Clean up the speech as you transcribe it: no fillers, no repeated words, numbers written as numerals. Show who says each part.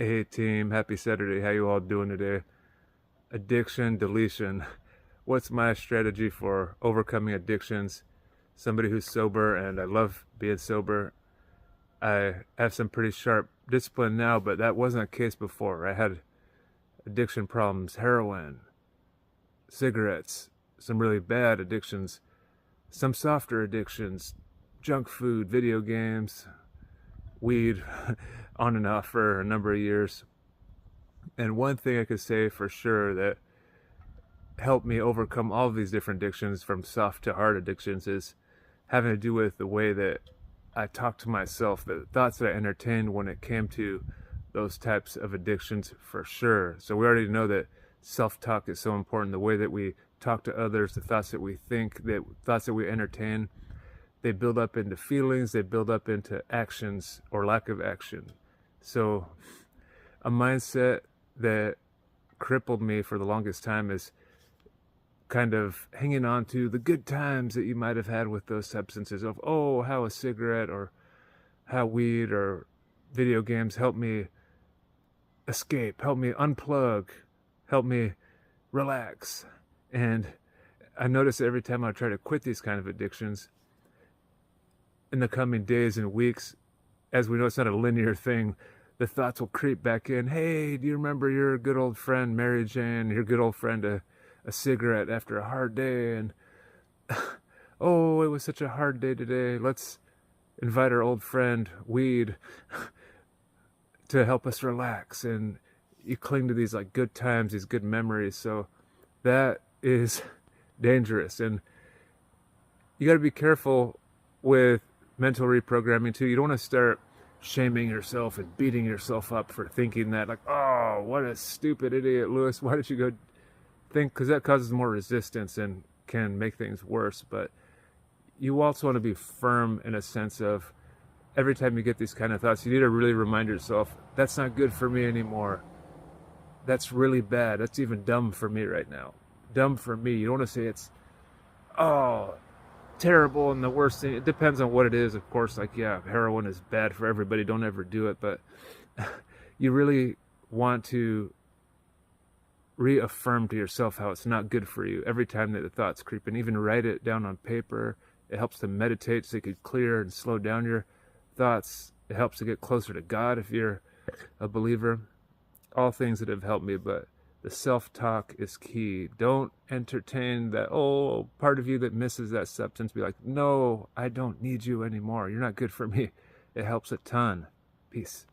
Speaker 1: Hey team, happy Saturday. How you all doing today? Addiction, deletion. What's my strategy for overcoming addictions? Somebody who's sober, and I love being sober. I have some pretty sharp discipline now, but that wasn't the case before. I had addiction problems, heroin, cigarettes, some really bad addictions, some softer addictions, junk food, video games, weed, on and off for a number of years. And one thing I could say for sure that helped me overcome all of these different addictions, from soft to hard addictions, is having to do with the way that I talk to myself, the thoughts that I entertained when it came to those types of addictions for sure. So we already know that self-talk is so important. The way that we talk to others, the thoughts that we think, the thoughts that we entertain, they build up into feelings, they build up into actions or lack of action. So a mindset that crippled me for the longest time is kind of hanging on to the good times that you might have had with those substances, of, oh, how a cigarette or how weed or video games help me escape, help me unplug, help me relax. And I notice every time I try to quit these kind of addictions, in the coming days and weeks, as we know it's not a linear thing, the thoughts will creep back in. Hey, do you remember your good old friend Mary Jane, your good old friend a cigarette after a hard day? And oh, it was such a hard day today. Let's invite our old friend weed to help us relax. And you cling to these like good times, these good memories. So that is dangerous. And you got to be careful with mental reprogramming too. You don't want to start shaming yourself and beating yourself up for thinking that, like, oh, what a stupid idiot, Lewis, why did you go think? Because that causes more resistance and can make things worse. But you also want to be firm in a sense of, every time you get these kind of thoughts, you need to really remind yourself, that's not good for me anymore. That's really bad. That's even dumb for me right now. Dumb for me. You don't want to say it's, oh, terrible and the worst thing. It depends on what it is, of course. Like, yeah, heroin is bad for everybody, don't ever do it. But you really want to reaffirm to yourself how it's not good for you every time that the thoughts creep in. Even write it down on paper. It helps to meditate so you can clear and slow down your thoughts. It helps to get closer to God if you're a believer. All things that have helped me, but the self-talk is key. Don't entertain that, oh, part of you that misses that substance. Be like, no, I don't need you anymore. You're not good for me. It helps a ton. Peace.